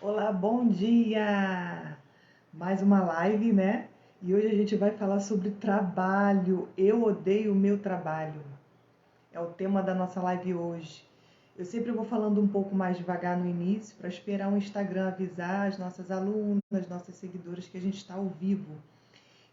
Olá, bom dia! Mais uma live, né? E hoje a gente vai falar sobre trabalho. Eu odeio o meu trabalho. É o tema da nossa live hoje. Eu sempre vou falando um pouco mais devagar no início para esperar o Instagram avisar as nossas alunas, nossas seguidoras que a gente está ao vivo.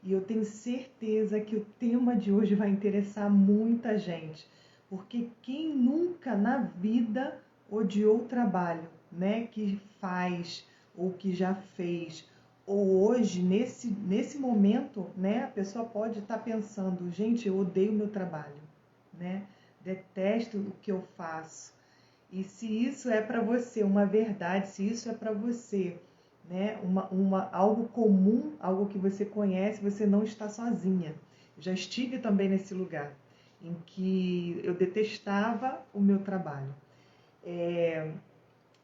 E eu tenho certeza que o tema de hoje vai interessar muita gente, porque quem nunca na vida odiou o trabalho, né, que faz ou que já fez, ou hoje nesse momento, né, a pessoa pode estar pensando, gente, eu odeio meu trabalho, né? Detesto o que eu faço. E se isso é para você uma verdade, se isso é para você, né, algo comum, algo que você conhece, você não está sozinha. Eu já estive também nesse lugar em que eu detestava o meu trabalho.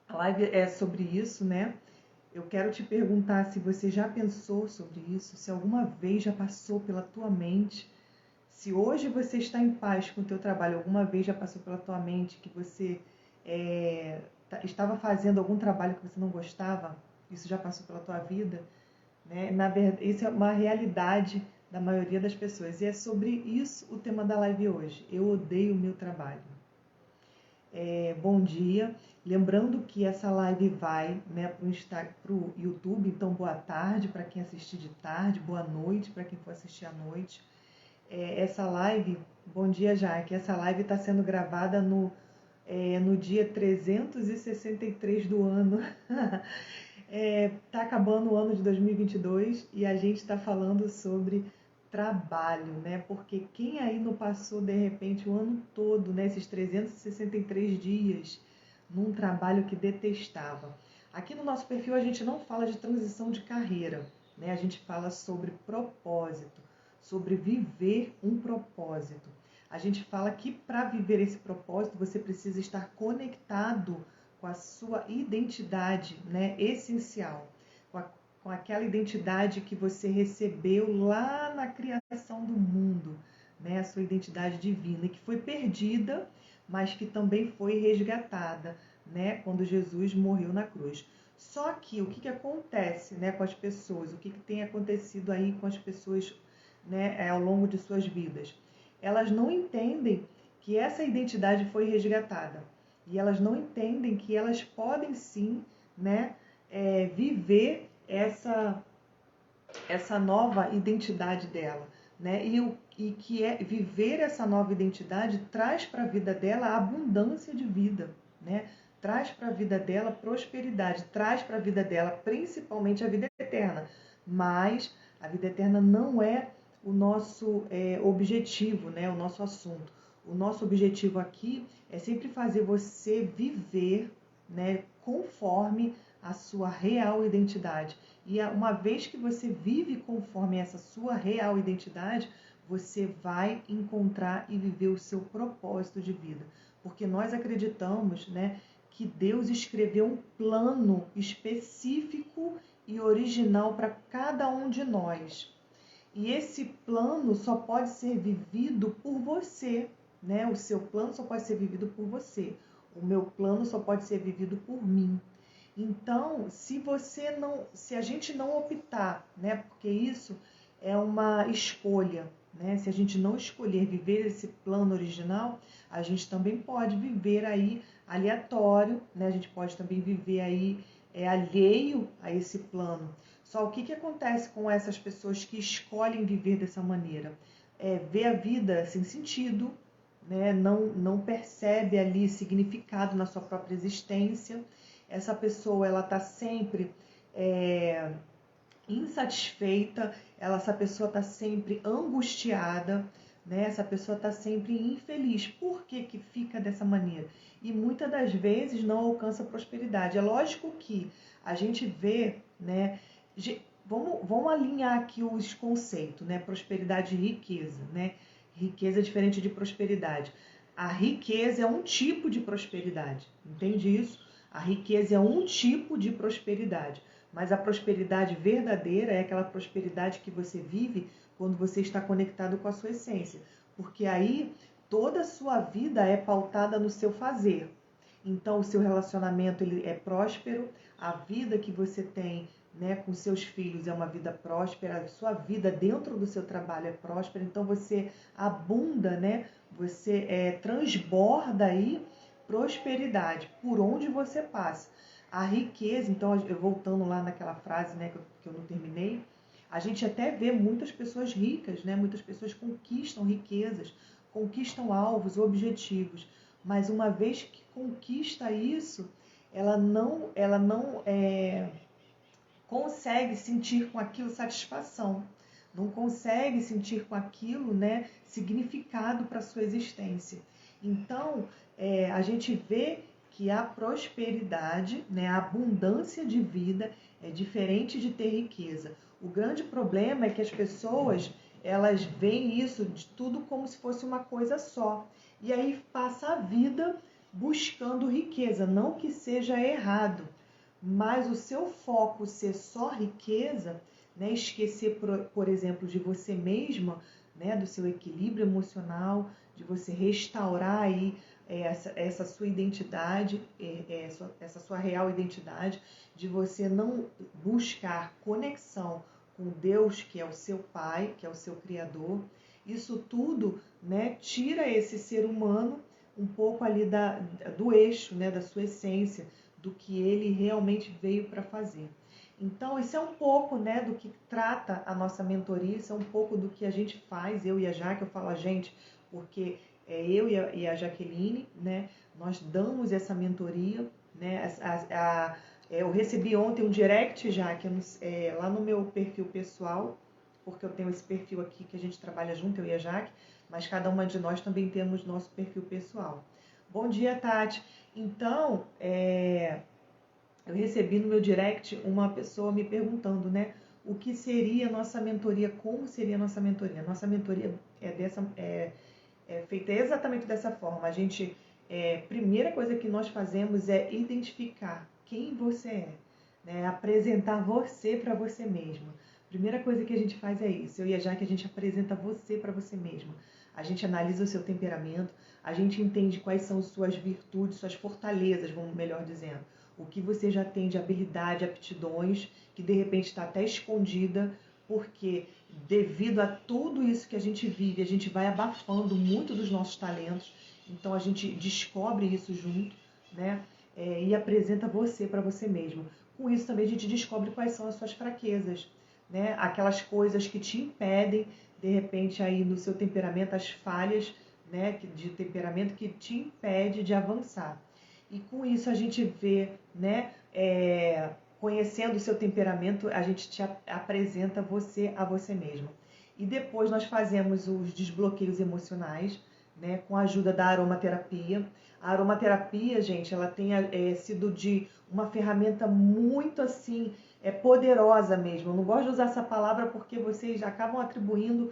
A live é sobre isso, né? Eu quero te perguntar se você já pensou sobre isso, se alguma vez já passou pela tua mente, se hoje você está em paz com o teu trabalho, alguma vez já passou pela tua mente que você estava fazendo algum trabalho que você não gostava, isso já passou pela tua vida, né? Na verdade, isso é uma realidade da maioria das pessoas. E é sobre isso o tema da live hoje. Eu odeio o meu trabalho. Bom dia. Lembrando que essa live vai, né, para o YouTube, então boa tarde para quem assistir de tarde, boa noite para quem for assistir à noite. Essa live, bom dia Jaque, essa live está sendo gravada no dia 363 do ano. Tá acabando o ano de 2022 e a gente está falando sobre trabalho, né? Porque quem aí não passou de repente o ano todo, né? Esses 363 dias num trabalho que detestava. Aqui no nosso perfil a gente não fala de transição de carreira, né? A gente fala sobre propósito, sobre viver um propósito. A gente fala que para viver esse propósito você precisa estar conectado com a sua identidade, né, essencial, com aquela identidade que você recebeu lá na criação do mundo, né, a sua identidade divina, e que foi perdida, mas que também foi resgatada, né, quando Jesus morreu na cruz. Só que o que acontece, né, com as pessoas, o que tem acontecido aí com as pessoas, né, ao longo de suas vidas? Elas não entendem que essa identidade foi resgatada. E elas não entendem que elas podem sim, né, viver essa nova identidade dela, né? E que viver essa nova identidade traz para a vida dela a abundância de vida, né? Traz para a vida dela prosperidade, traz para a vida dela principalmente a vida eterna. Mas a vida eterna não é o nosso objetivo, né? O nosso assunto. O nosso objetivo aqui é sempre fazer você viver, né, conforme a sua real identidade. E uma vez que você vive conforme essa sua real identidade, você vai encontrar e viver o seu propósito de vida. Porque nós acreditamos, né, que Deus escreveu um plano específico e original para cada um de nós. E esse plano só pode ser vivido por você, né? O seu plano só pode ser vivido por você. O meu plano só pode ser vivido por mim. Então, se a gente não optar, né? Porque isso é uma escolha, né? Se a gente não escolher viver esse plano original, a gente também pode viver aí aleatório, né? A gente pode também viver aí alheio a esse plano. Só o que acontece com essas pessoas que escolhem viver dessa maneira? Vê a vida sem sentido, né? Não percebe ali significado na sua própria existência. Essa pessoa ela está sempre insatisfeita, essa pessoa está sempre angustiada, né? Essa pessoa está sempre infeliz. Por que fica dessa maneira? E muitas das vezes não alcança prosperidade. É lógico que a gente vê, né? Vamos alinhar aqui os conceitos, né? Prosperidade e riqueza, né? Riqueza é diferente de prosperidade. A riqueza é um tipo de prosperidade, entende isso? A riqueza é um tipo de prosperidade. Mas a prosperidade verdadeira é aquela prosperidade que você vive quando você está conectado com a sua essência. Porque aí toda a sua vida é pautada no seu fazer. então o seu relacionamento ele é próspero, a vida que você tem, né, com seus filhos é uma vida próspera, a sua vida dentro do seu trabalho é próspera, então você abunda, né, você transborda aí prosperidade por onde você passa. A riqueza, então, eu voltando lá naquela frase, né, que eu não terminei, a gente até vê muitas pessoas ricas, né, muitas pessoas conquistam riquezas, conquistam alvos, objetivos, mas uma vez que conquista isso, ela não consegue sentir com aquilo satisfação, não consegue sentir com aquilo, né, significado para a sua existência. Então, a gente vê que a prosperidade, né, a abundância de vida é diferente de ter riqueza. O grande problema é que as pessoas, elas veem isso de tudo como se fosse uma coisa só. E aí passa a vida buscando riqueza, não que seja errado, mas o seu foco ser só riqueza, né, esquecer, por exemplo, de você mesma, né, do seu equilíbrio emocional, de você restaurar aí essa sua identidade, essa sua real identidade, de você não buscar conexão com Deus, que é o seu Pai, que é o seu Criador. Isso tudo, né, tira esse ser humano um pouco ali do eixo, né, da sua essência, do que ele realmente veio para fazer. Então, isso é um pouco, né, do que trata a nossa mentoria, isso é um pouco do que a gente faz, eu e a Jaque. Eu falo a gente porque eu e a Jaqueline, né, nós damos essa mentoria, né, eu recebi ontem um direct, Jaque, lá no meu perfil pessoal, porque eu tenho esse perfil aqui que a gente trabalha junto, eu e a Jaque, mas cada uma de nós também temos nosso perfil pessoal. Bom dia, Tati. Então, eu recebi no meu direct uma pessoa me perguntando, né, o que seria a nossa mentoria, como seria a nossa mentoria. Nossa mentoria é feita exatamente dessa forma. A gente, primeira coisa que nós fazemos é identificar quem você é, né, apresentar você para você mesma. Primeira coisa que a gente faz é isso. Eu e a Jaque, a gente apresenta você para você mesma. A gente analisa o seu temperamento, a gente entende quais são suas virtudes, suas fortalezas, vamos melhor dizendo. O que você já tem de habilidade, aptidões, que de repente está até escondida, porque devido a tudo isso que a gente vive, a gente vai abafando muito dos nossos talentos, então a gente descobre isso junto, né? E apresenta você para você mesmo. Com isso também a gente descobre quais são as suas fraquezas, né? Aquelas coisas que te impedem, de repente aí no seu temperamento, as falhas, né, de temperamento que te impede de avançar. E com isso a gente vê, né, conhecendo o seu temperamento, a gente te apresenta você a você mesmo. E depois nós fazemos os desbloqueios emocionais, né, com a ajuda da aromaterapia. A aromaterapia, gente, ela tem sido de uma ferramenta muito assim, poderosa mesmo. Eu não gosto de usar essa palavra porque vocês acabam atribuindo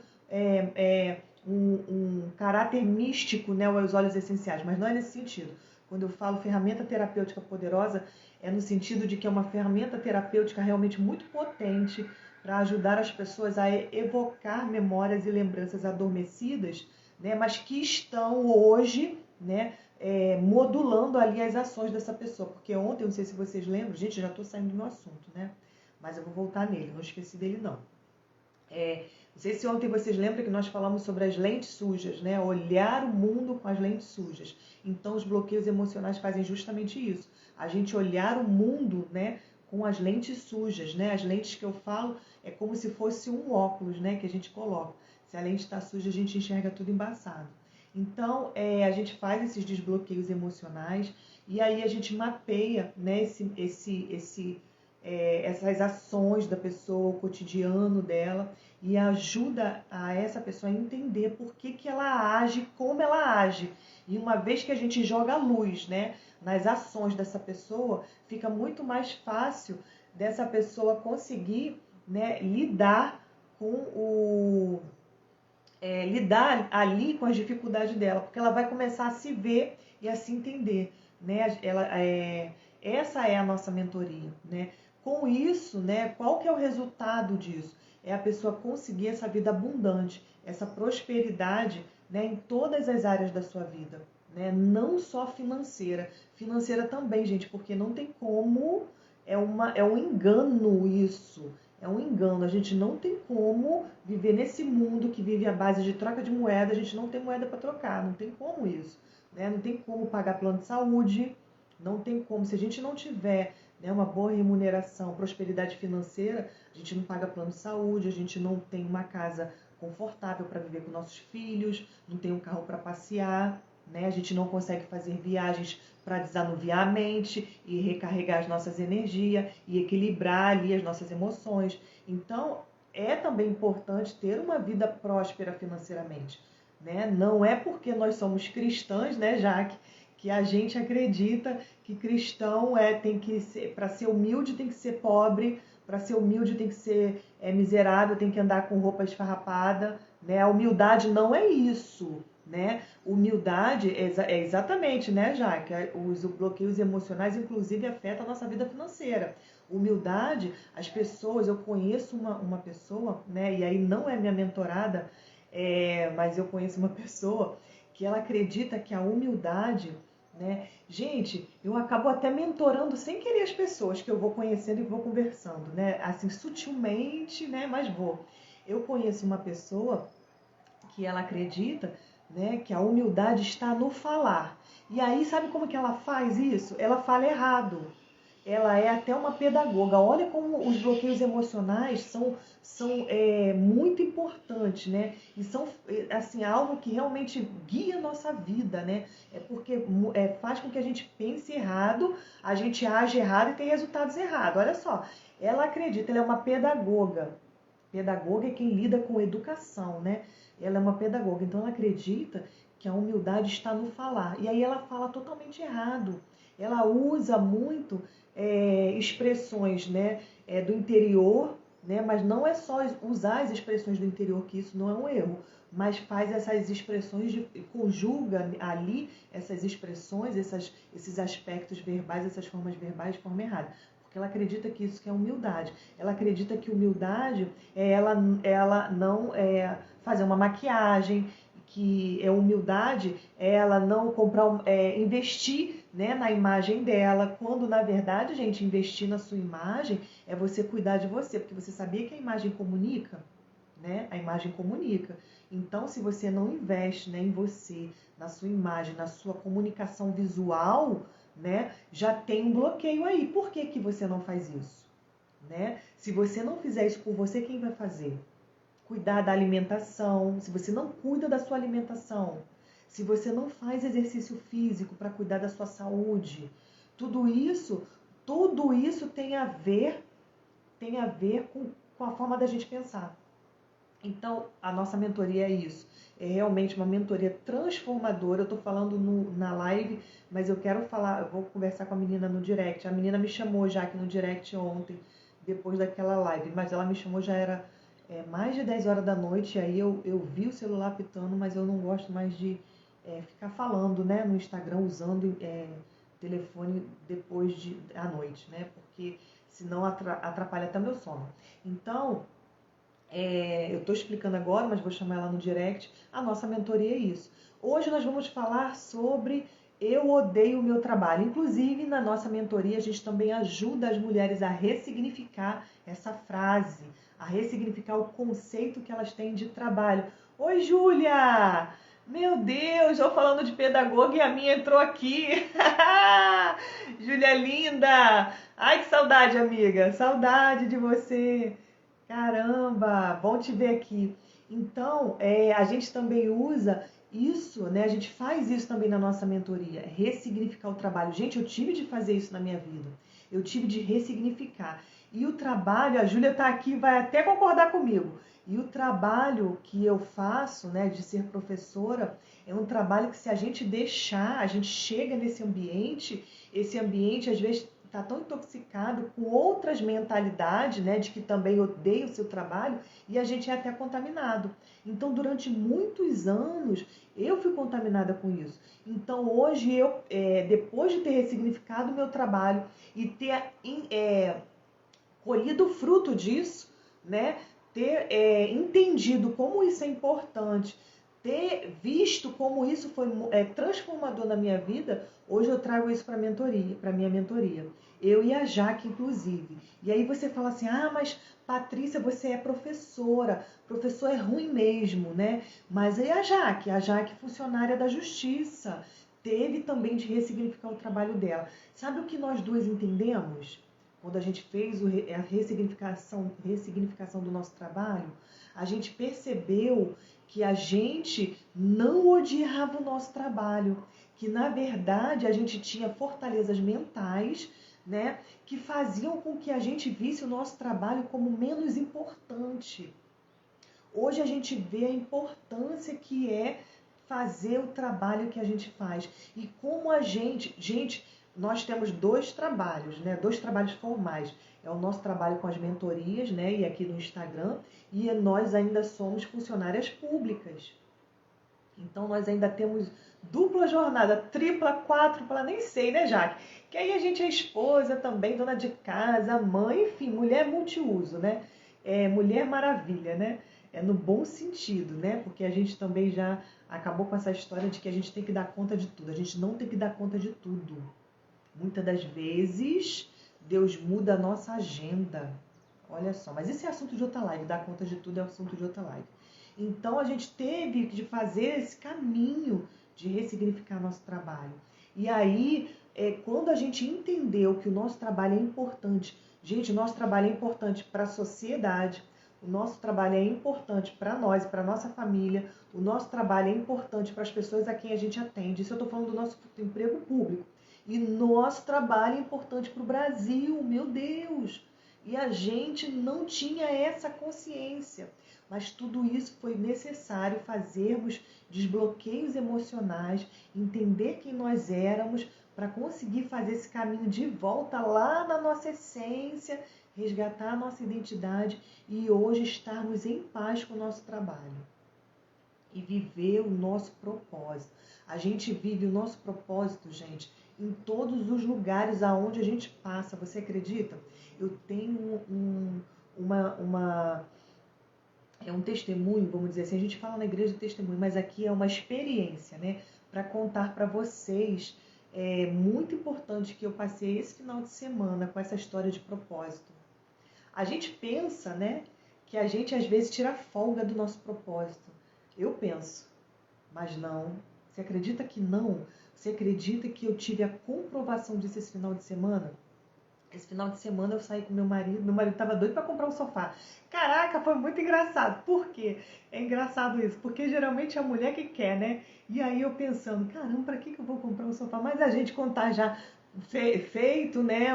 um caráter místico, né, aos óleos essenciais, mas não é nesse sentido. Quando eu falo ferramenta terapêutica poderosa, é no sentido de que é uma ferramenta terapêutica realmente muito potente para ajudar as pessoas a evocar memórias e lembranças adormecidas, né, mas que estão hoje, né, modulando ali as ações dessa pessoa. Porque ontem, não sei se vocês lembram, gente, já estou saindo do meu assunto, né? Mas eu vou voltar nele, não esqueci dele não. Não sei se ontem vocês lembram que nós falamos sobre as lentes sujas, né? Olhar o mundo com as lentes sujas. Então, os bloqueios emocionais fazem justamente isso. A gente olhar o mundo, né, com as lentes sujas, né? As lentes que eu falo é como se fosse um óculos, né, que a gente coloca. Se a lente está suja, a gente enxerga tudo embaçado. Então, a gente faz esses desbloqueios emocionais e aí a gente mapeia, né, essas ações da pessoa, o cotidiano dela, e ajuda a essa pessoa a entender por que ela age, como ela age. E uma vez que a gente joga a luz, né, nas ações dessa pessoa, fica muito mais fácil dessa pessoa conseguir, né, lidar lidar ali com as dificuldades dela, porque ela vai começar a se ver e a se entender, né? Essa é a nossa mentoria, né? Com isso, né, qual que é o resultado disso? É a pessoa conseguir essa vida abundante, essa prosperidade, né, em todas as áreas da sua vida, né? Não só financeira. Financeira também, gente, porque não tem como, é um engano isso. É um engano. A gente não tem como viver nesse mundo que vive à base de troca de moeda. A gente não tem moeda para trocar, não tem como isso, né? Não tem como pagar plano de saúde, não tem como. Se a gente não tiver, né, uma boa remuneração, prosperidade financeira, a gente não paga plano de saúde, a gente não tem uma casa confortável para viver com nossos filhos, não tem um carro para passear, né? A gente não consegue fazer viagens para desanuviar a mente e recarregar as nossas energias e equilibrar ali as nossas emoções. Então, é também importante ter uma vida próspera financeiramente, né? Não é porque nós somos cristãs, né, Jaque, que a gente acredita que cristão tem que ser, para ser humilde tem que ser pobre, para ser humilde tem que ser miserável, tem que andar com roupa esfarrapada, né? A humildade não é isso, né? Humildade é exatamente, né, Jaque? Os bloqueios emocionais, inclusive, afetam a nossa vida financeira. Humildade, as pessoas, eu conheço uma pessoa, né? E aí não é minha mentorada, mas eu conheço uma pessoa que ela acredita que a humildade, né? Gente, eu acabo até mentorando sem querer as pessoas que eu vou conhecendo e vou conversando, né? Assim, sutilmente, né? Mas vou. Eu conheço uma pessoa que ela acredita, né, que a humildade está no falar. E aí, sabe como que ela faz isso? Ela fala errado. Ela é até uma pedagoga. Olha como os bloqueios emocionais são muito importantes, né? E são assim, algo que realmente guia a nossa vida, né? É porque faz com que a gente pense errado, a gente age errado e tem resultados errados. Olha só, ela acredita, ela é uma pedagoga. Pedagoga é quem lida com educação, né? Ela é uma pedagoga, então ela acredita que a humildade está no falar. E aí ela fala totalmente errado. Ela usa muito expressões, né, do interior, né, mas não é só usar as expressões do interior, que isso não é um erro, mas faz essas expressões, conjuga ali essas expressões, esses aspectos verbais, essas formas verbais de forma errada. Porque ela acredita que isso que é humildade. Ela acredita que humildade é ela não fazer uma maquiagem, que humildade é ela não comprar, investir, né, na imagem dela, quando na verdade, gente, investir na sua imagem é você cuidar de você, porque você sabia que a imagem comunica, né? A imagem comunica. Então, se você não investe, né, em você, na sua imagem, na sua comunicação visual, né, já tem um bloqueio aí. Por que que você não faz isso, né? Se você não fizer isso por você, quem vai fazer? Cuidar da alimentação. Se você não cuida da sua alimentação, se você não faz exercício físico para cuidar da sua saúde, tudo isso tem a ver com a forma da gente pensar. Então, a nossa mentoria é isso. É realmente uma mentoria transformadora. Eu estou falando na live, mas eu quero falar, eu vou conversar com a menina no direct. A menina me chamou já aqui no direct ontem, depois daquela live, mas ela me chamou já era mais de 10 horas da noite, e aí eu vi o celular pitando, mas eu não gosto mais de ficar falando, né, no Instagram, usando telefone depois à noite, né, porque senão atrapalha até meu sono. Então, eu estou explicando agora, mas vou chamar ela no direct. A nossa mentoria é isso. Hoje nós vamos falar sobre eu odeio o meu trabalho. Inclusive, na nossa mentoria, a gente também ajuda as mulheres a ressignificar essa frase, a ressignificar o conceito que elas têm de trabalho. Oi, Júlia! Meu Deus, eu falando de pedagoga e a minha entrou aqui. Júlia linda! Ai, que saudade, amiga! Saudade de você! Caramba, bom te ver aqui. Então, a gente também usa isso, né? A gente faz isso também na nossa mentoria, ressignificar o trabalho. Gente, eu tive de fazer isso na minha vida. Eu tive de ressignificar. E o trabalho, a Júlia está aqui, vai até concordar comigo. E o trabalho que eu faço, né, de ser professora, é um trabalho que se a gente deixar, a gente chega nesse ambiente, esse ambiente às vezes está tão intoxicado com outras mentalidades, né, de que também odeia o seu trabalho, e a gente é até contaminado. Então, durante muitos anos, eu fui contaminada com isso. Então, hoje, depois de ter ressignificado o meu trabalho e ter colhido o fruto disso, né, ter entendido como isso é importante, ter visto como isso foi transformador na minha vida, hoje eu trago isso para minha mentoria. Eu e a Jaque, inclusive. E aí você fala assim, mas Patrícia, você é professora. Professor é ruim mesmo, né? Mas e a Jaque, funcionária da justiça, teve também de ressignificar o trabalho dela. Sabe o que nós duas entendemos? Quando a gente fez a ressignificação do nosso trabalho, a gente percebeu que a gente não odiava o nosso trabalho, que na verdade a gente tinha fortalezas mentais, né, que faziam com que a gente visse o nosso trabalho como menos importante. Hoje a gente vê a importância que é fazer o trabalho que a gente faz. E como a gente, nós temos dois trabalhos, né? Dois trabalhos formais. É o nosso trabalho com as mentorias, né? E aqui no Instagram. E nós ainda somos funcionárias públicas. Então nós ainda temos dupla jornada, tripla, quádrupla, nem sei, né, Jaque? Que aí a gente é esposa também, dona de casa, mãe, enfim, mulher multiuso, né? Mulher maravilha, né? No bom sentido, né? Porque a gente também já acabou com essa história de que a gente tem que dar conta de tudo. A gente não tem que dar conta de tudo. Muitas das vezes, Deus muda a nossa agenda. Olha só, mas esse é assunto de outra live. Dar conta de tudo é assunto de outra live. Então, a gente teve de fazer esse caminho de ressignificar nosso trabalho. E aí, quando a gente entendeu que o nosso trabalho é importante, gente, o nosso trabalho é importante para a sociedade, o nosso trabalho é importante para nós, para a nossa família, o nosso trabalho é importante para as pessoas a quem a gente atende. Isso eu estou falando do nosso emprego público. E nosso trabalho é importante para o Brasil, meu Deus! E a gente não tinha essa consciência. Mas tudo isso foi necessário fazermos desbloqueios emocionais, entender quem nós éramos, para conseguir fazer esse caminho de volta lá na nossa essência, resgatar a nossa identidade e hoje estarmos em paz com o nosso trabalho e viver o nosso propósito. A gente vive o nosso propósito, gente, em todos os lugares aonde a gente passa. Você acredita? Eu tenho um testemunho, vamos dizer assim, a gente fala na igreja de testemunho, mas aqui é uma experiência, né? Para contar para vocês, é muito importante que eu passei esse final de semana com essa história de propósito. A gente pensa, né, que a gente às vezes tira folga do nosso propósito. Eu penso, mas não. Você acredita que não? Você acredita que eu tive a comprovação disso esse final de semana? Esse final de semana eu saí com meu marido estava doido para comprar um sofá. Caraca, foi muito engraçado. Por quê? É engraçado isso, porque geralmente é a mulher que quer, né? E aí eu pensando, caramba, para que eu vou comprar um sofá? Mas a gente contar já feito, né,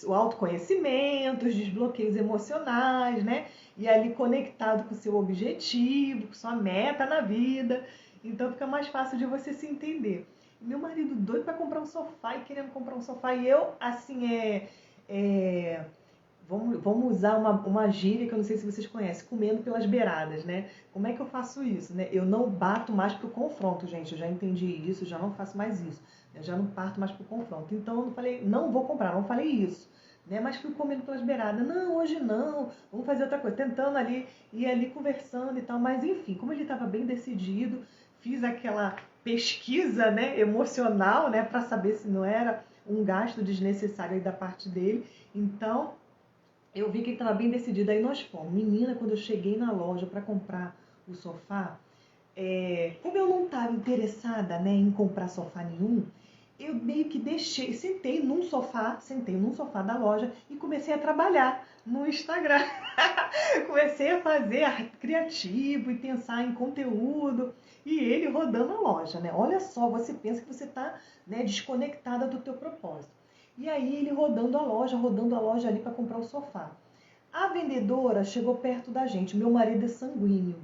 o autoconhecimento, os desbloqueios emocionais, né? E ali conectado com o seu objetivo, com sua meta na vida. Então fica mais fácil de você se entender. Meu marido doido para comprar um sofá e querendo comprar um sofá. E eu, assim, vamos usar uma gíria que eu não sei se vocês conhecem, comendo pelas beiradas, né? Como é que eu faço isso, né? Eu não bato mais pro confronto, gente. Eu já entendi isso, já não faço mais isso. Eu já não parto mais pro confronto. Então eu não falei, não vou comprar, não falei isso. Né? Mas fui comendo pelas beiradas. Não, hoje não, vamos fazer outra coisa. Tentando ali, ir ali conversando e tal. Mas enfim, como ele estava bem decidido, fiz aquela pesquisa, né, emocional, né, para saber se não era um gasto desnecessário aí da parte dele. Então, eu vi que ele estava bem decidido. Aí nós fomos. Menina, quando eu cheguei na loja para comprar o sofá, como eu não estava interessada, né, em comprar sofá nenhum, eu meio que sentei num sofá da loja e comecei a trabalhar no Instagram. Comecei a fazer criativo e pensar em conteúdo e ele rodando a loja, né? Olha só, você pensa que você está, né, desconectada do teu propósito. E aí ele rodando a loja ali para comprar o sofá. A vendedora chegou perto da gente, meu marido é sanguíneo.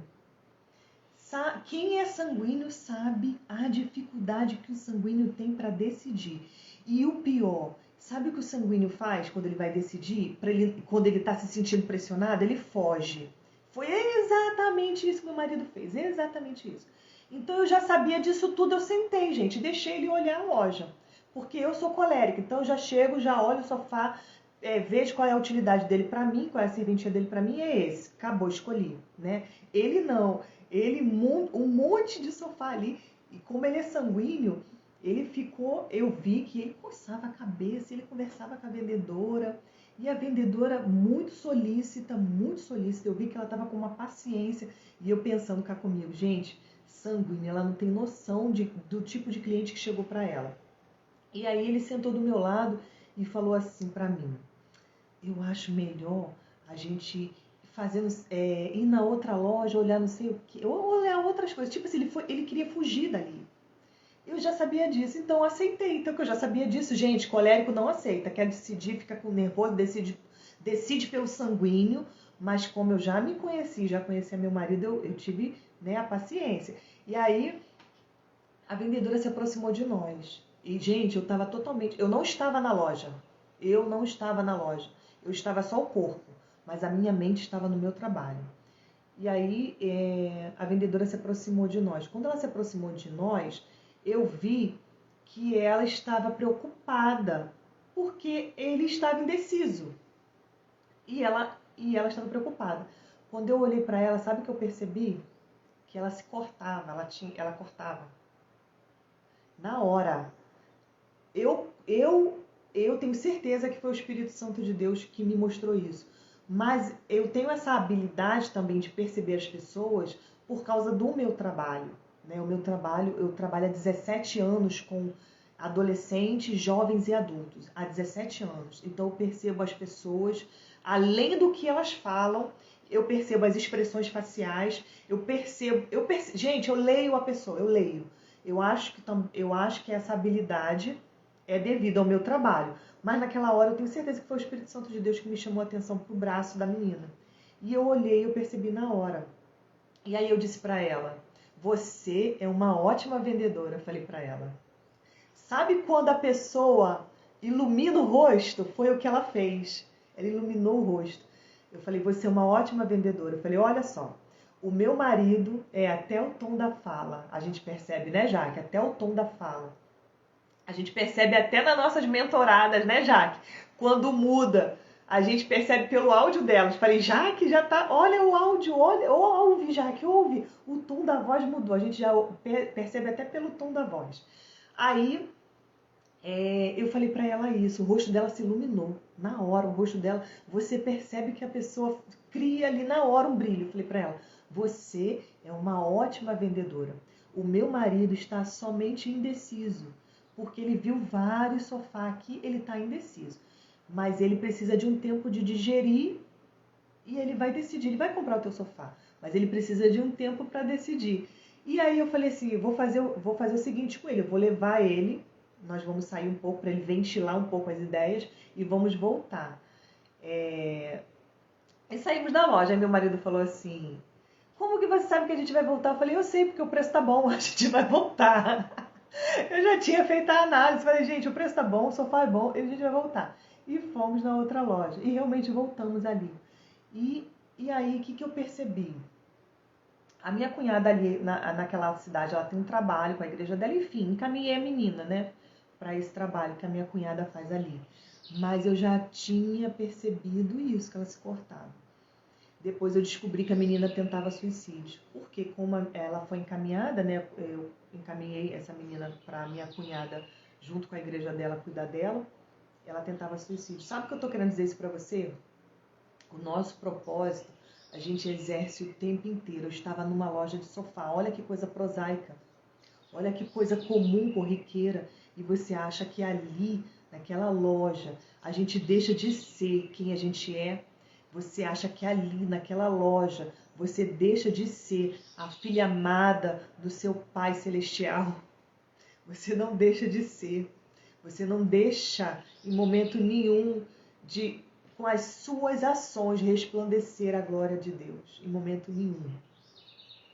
Quem é sanguíneo sabe a dificuldade que o sanguíneo tem para decidir. E o pior, sabe o que o sanguíneo faz quando ele vai decidir? Quando ele está se sentindo pressionado, ele foge. Foi exatamente isso que meu marido fez, exatamente isso. Então eu já sabia disso tudo, eu sentei, gente, deixei ele olhar a loja. Porque eu sou colérica, então eu já chego, já olho o sofá, vejo qual é a utilidade dele para mim, qual é a serventia dele para mim, é esse. Acabou, escolhi, né? Ele não. Um monte de sofá ali. E como ele é sanguíneo, ele ficou, eu vi que ele coçava a cabeça, ele conversava com a vendedora. E a vendedora muito solícita, muito solícita. Eu vi que ela estava com uma paciência. E eu pensando cá comigo, gente, sanguínea, ela não tem noção do tipo de cliente que chegou para ela. E aí ele sentou do meu lado e falou assim para mim: eu acho melhor a gente ir na outra loja, olhar não sei o que, ou olhar outras coisas. Tipo assim, ele queria fugir dali. Eu já sabia disso, então eu aceitei. Então que eu já sabia disso, gente, colérico não aceita, quer decidir, fica com nervoso, decide pelo sanguíneo, mas como eu já me conheci, já conhecia meu marido, eu tive, né, a paciência. E aí a vendedora se aproximou de nós. E, gente, eu não estava na loja. Eu não estava na loja. Eu estava só o corpo, mas a minha mente estava no meu trabalho. E aí a vendedora se aproximou de nós. Quando ela se aproximou de nós, eu vi que ela estava preocupada, porque ele estava indeciso. E ela estava preocupada. Quando eu olhei para ela, sabe o que eu percebi? Que ela se cortava, ela cortava. Na hora. Eu tenho certeza que foi o Espírito Santo de Deus que me mostrou isso. Mas eu tenho essa habilidade também de perceber as pessoas por causa do meu trabalho. Né? O meu trabalho, eu trabalho há 17 anos com adolescentes, jovens e adultos. Há 17 anos. Então eu percebo as pessoas, além do que elas falam, eu percebo as expressões faciais, gente, eu leio a pessoa, eu leio. Eu acho que essa habilidade é devido ao meu trabalho. Mas naquela hora eu tenho certeza que foi o Espírito Santo de Deus que me chamou a atenção pro braço da menina. E eu olhei, eu percebi na hora. E aí eu disse para ela: você é uma ótima vendedora, eu falei para ela. Sabe quando a pessoa ilumina o rosto? Foi o que ela fez. Ela iluminou o rosto. Eu falei: você é uma ótima vendedora. Eu falei: olha só, o meu marido é até o tom da fala. A gente percebe, né, Jaque? Até o tom da fala. A gente percebe até nas nossas mentoradas, né, Jaque? Quando muda, a gente percebe pelo áudio delas. Falei: Jaque, já tá, olha o áudio, olha, ouve, Jaque, ouve. O tom da voz mudou. A gente já percebe até pelo tom da voz. Aí eu falei pra ela isso, o rosto dela se iluminou na hora, o rosto dela, você percebe que a pessoa cria ali na hora um brilho. Eu falei pra ela: você é uma ótima vendedora. O meu marido está somente indeciso, porque ele viu vários sofás aqui, ele está indeciso. Mas ele precisa de um tempo de digerir e ele vai decidir, ele vai comprar o teu sofá, mas ele precisa de um tempo para decidir. E aí eu falei assim: vou fazer o seguinte com ele, eu vou levar ele, nós vamos sair um pouco para ele ventilar um pouco as ideias e vamos voltar. E saímos da loja. Aí meu marido falou assim: como que você sabe que a gente vai voltar? Eu falei: eu sei, porque o preço tá bom, a gente vai voltar. Eu já tinha feito a análise, falei: gente, o preço tá bom, o sofá é bom, a gente vai voltar. E fomos na outra loja, e realmente voltamos ali. E aí, o que eu percebi? A minha cunhada ali naquela cidade, ela tem um trabalho com a igreja dela, enfim, encaminhei a menina, né, para esse trabalho que a minha cunhada faz ali. Mas eu já tinha percebido isso, que ela se cortava. Depois eu descobri que a menina tentava suicídio, porque como ela foi encaminhada, né, eu encaminhei essa menina para minha cunhada junto com a igreja dela cuidar dela, ela tentava suicídio. Sabe o que eu tô querendo dizer isso para você? O nosso propósito a gente exerce o tempo inteiro. Eu estava numa loja de sofá, olha que coisa prosaica, olha que coisa comum, corriqueira, e você acha que ali, naquela loja, a gente deixa de ser quem a gente é. Você acha que ali, naquela loja, você deixa de ser a filha amada do seu Pai Celestial. Você não deixa de ser. Você não deixa, em momento nenhum, de, com as suas ações, resplandecer a glória de Deus. Em momento nenhum.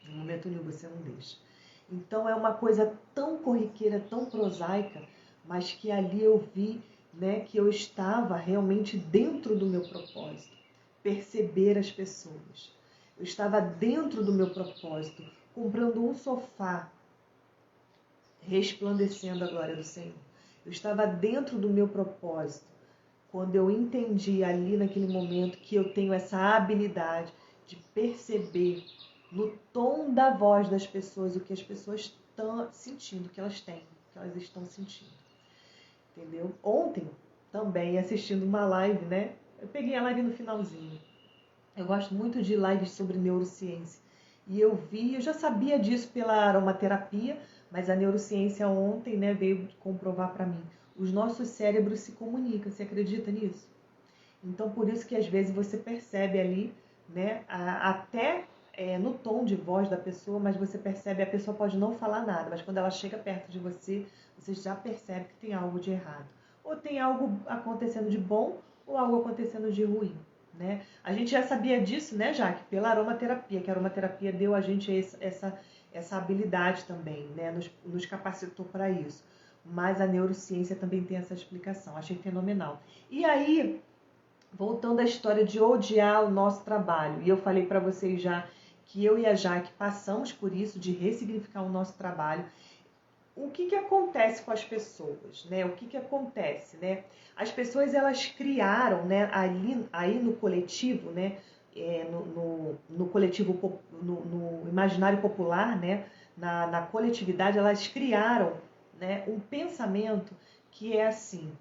Em momento nenhum você não deixa. Então é uma coisa tão corriqueira, tão prosaica, mas que ali eu vi, né, que eu estava realmente dentro do meu propósito. Perceber as pessoas. Eu estava dentro do meu propósito, comprando um sofá, resplandecendo a glória do Senhor. Eu estava dentro do meu propósito, quando eu entendi ali naquele momento que eu tenho essa habilidade de perceber, no tom da voz das pessoas, o que as pessoas estão sentindo, o que elas têm, o que elas estão sentindo. Entendeu? Ontem, também, assistindo uma live, né? Eu peguei a live no finalzinho. Eu gosto muito de lives sobre neurociência. E eu já sabia disso pela aromaterapia, mas a neurociência ontem, né, veio comprovar para mim. Os nossos cérebros se comunicam, você acredita nisso? Então, por isso que às vezes você percebe ali, né, até no tom de voz da pessoa, mas você percebe, a pessoa pode não falar nada, mas quando ela chega perto de você, você já percebe que tem algo de errado. Ou tem algo acontecendo de bom, ou algo acontecendo de ruim. Né? A gente já sabia disso, né, Jaque? Pela aromaterapia, que a aromaterapia deu a gente essa habilidade também, né? Nos capacitou para isso. Mas a neurociência também tem essa explicação. Achei fenomenal. E aí, voltando à história de odiar o nosso trabalho, e eu falei para vocês já que eu e a Jaque passamos por isso, de ressignificar o nosso trabalho. O que acontece com as pessoas, né? O que acontece, né? As pessoas, elas criaram, né, aí no coletivo, né, no coletivo, no imaginário popular, né, na coletividade, elas criaram, né, um pensamento que é assim,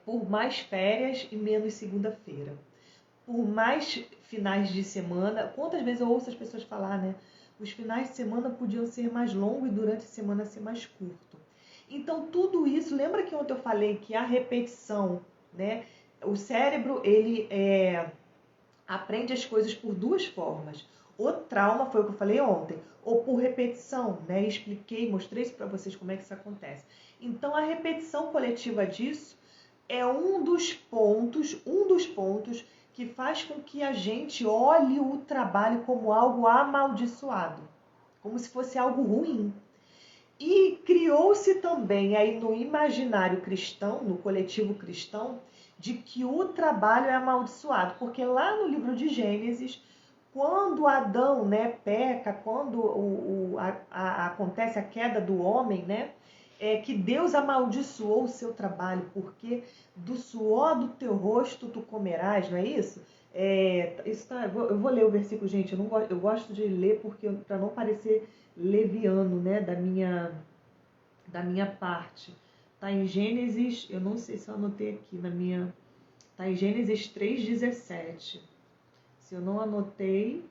por mais férias e menos segunda-feira. Por mais finais de semana, quantas vezes eu ouço as pessoas falar, né? Os finais de semana podiam ser mais longos e durante a semana ser mais curto. Então, tudo isso, lembra que ontem eu falei que a repetição, né? O cérebro, ele aprende as coisas por duas formas. O trauma, foi o que eu falei ontem, ou por repetição, né? Expliquei, mostrei isso para vocês como é que isso acontece. Então, a repetição coletiva disso é um dos pontos que faz com que a gente olhe o trabalho como algo amaldiçoado, como se fosse algo ruim. E criou-se também aí no imaginário cristão, no coletivo cristão, de que o trabalho é amaldiçoado, porque lá no livro de Gênesis, quando Adão, né, peca, quando acontece a queda do homem, né, que Deus amaldiçoou o seu trabalho, porque do suor do teu rosto tu comerás, não é isso? Eu vou ler o versículo, gente, eu gosto de ler porque para não parecer leviano, né, da minha parte. Tá em Gênesis, eu não sei se eu anotei aqui tá em Gênesis 3:17. Se eu não anotei,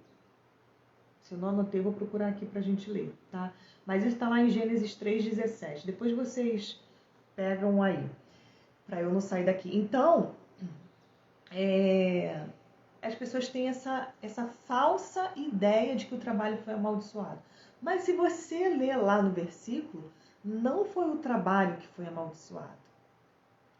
eu vou procurar aqui pra gente ler, tá? Mas isso está lá em Gênesis 3:17. Depois vocês pegam aí, para eu não sair daqui. Então, as pessoas têm essa falsa ideia de que o trabalho foi amaldiçoado. Mas se você ler lá no versículo, não foi o trabalho que foi amaldiçoado.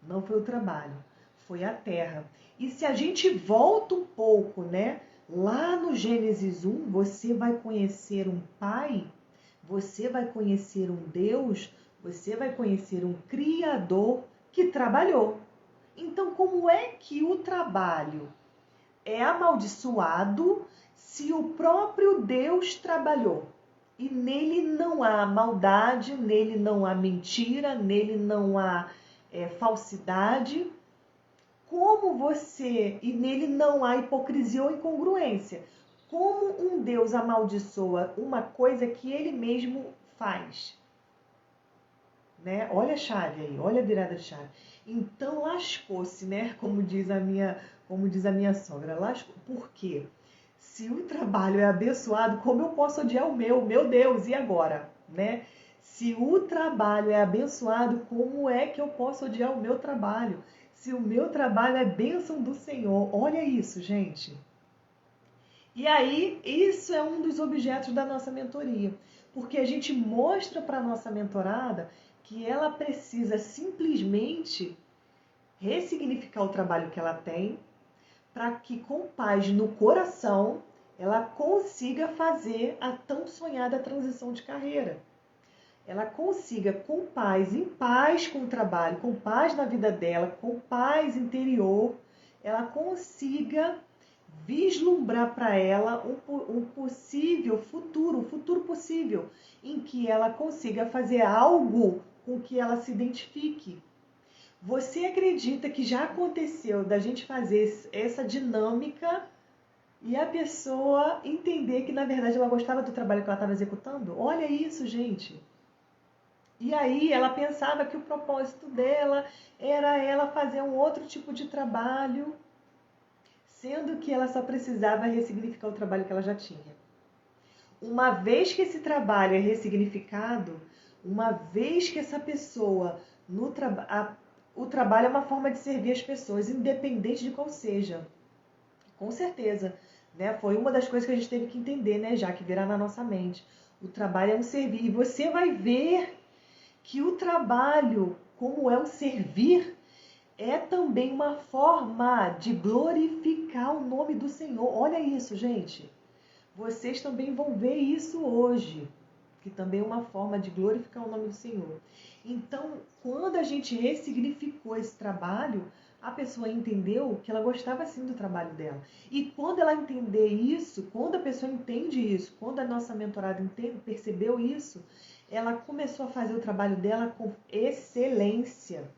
Não foi o trabalho, foi a terra. E se a gente volta um pouco, né? Lá no Gênesis 1, você vai conhecer um pai, você vai conhecer um Deus, você vai conhecer um Criador que trabalhou. Então, como é que o trabalho é amaldiçoado se o próprio Deus trabalhou? E nele não há maldade, nele não há mentira, nele não há falsidade. Como você, e nele não há hipocrisia ou incongruência. Como um Deus amaldiçoa uma coisa que ele mesmo faz? Né? Olha a chave aí, olha a virada de chave. Então lascou-se, né? Como diz a minha sogra, lascou. Por quê? Se o trabalho é abençoado, como eu posso odiar o meu Deus, e agora? Né? Se o trabalho é abençoado, como é que eu posso odiar o meu trabalho? Se o meu trabalho é bênção do Senhor, olha isso, gente. E aí, isso é um dos objetos da nossa mentoria, porque a gente mostra para a nossa mentorada que ela precisa simplesmente ressignificar o trabalho que ela tem, para que com paz no coração ela consiga fazer a tão sonhada transição de carreira. Ela consiga com paz, em paz com o trabalho, com paz na vida dela, com paz interior, ela consiga vislumbrar para ela um possível futuro, um futuro possível, em que ela consiga fazer algo com que ela se identifique. Você acredita que já aconteceu da gente fazer essa dinâmica e a pessoa entender que, na verdade, ela gostava do trabalho que ela estava executando. Olha isso, gente. E aí ela pensava que o propósito dela era ela fazer um outro tipo de trabalho, sendo que ela só precisava ressignificar o trabalho que ela já tinha. Uma vez que esse trabalho é ressignificado, uma vez que essa pessoa, o trabalho é uma forma de servir as pessoas, independente de qual seja. Com certeza, né? Foi uma das coisas que a gente teve que entender, né, já que virar na nossa mente. O trabalho é um servir. E você vai ver que o trabalho, como é um servir, é também uma forma de glorificar o nome do Senhor. Olha isso, gente. Vocês também vão ver isso hoje, que também é uma forma de glorificar o nome do Senhor. Então, quando a gente ressignificou esse trabalho, a pessoa entendeu que ela gostava sim do trabalho dela. E quando ela entender isso, quando a pessoa entende isso, quando a nossa mentorada percebeu isso, ela começou a fazer o trabalho dela com excelência.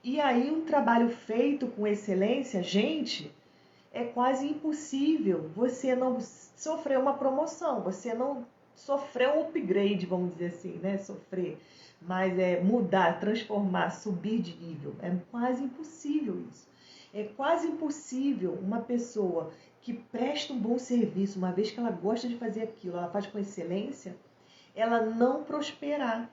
E aí, um trabalho feito com excelência, gente, é quase impossível você não sofrer uma promoção, você não sofrer um upgrade, vamos dizer assim, né? Sofrer, mas é mudar, transformar, subir de nível. É quase impossível isso. É quase impossível uma pessoa que presta um bom serviço, uma vez que ela gosta de fazer aquilo, ela faz com excelência, ela não prosperar.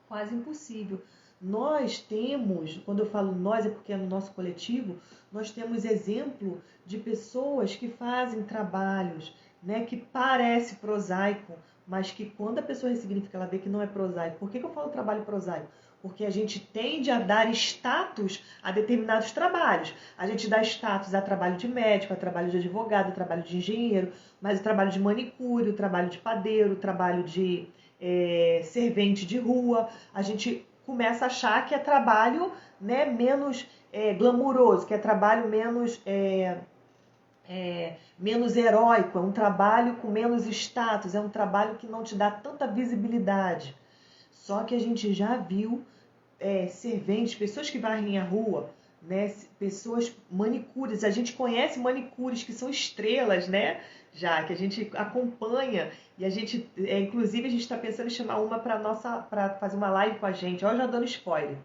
Quase impossível. Nós temos, quando eu falo nós é porque é no nosso coletivo, nós temos exemplo de pessoas que fazem trabalhos, né, que parece prosaico, mas que quando a pessoa ressignifica, ela vê que não é prosaico. Por que eu falo trabalho prosaico? Porque a gente tende a dar status a determinados trabalhos. A gente dá status a trabalho de médico, a trabalho de advogado, a trabalho de engenheiro, mas o trabalho de manicure, o trabalho de padeiro, o trabalho de servente de rua, a gente começa a achar que é trabalho, né, menos glamuroso, que é trabalho menos heróico, é um trabalho com menos status, é um trabalho que não te dá tanta visibilidade. Só que a gente já viu serventes, pessoas que varrem a rua, né, pessoas manicures, a gente conhece manicures que são estrelas, né, já que a gente acompanha e a gente, inclusive a gente está pensando em chamar uma para fazer uma live com a gente, ó, já dando spoiler,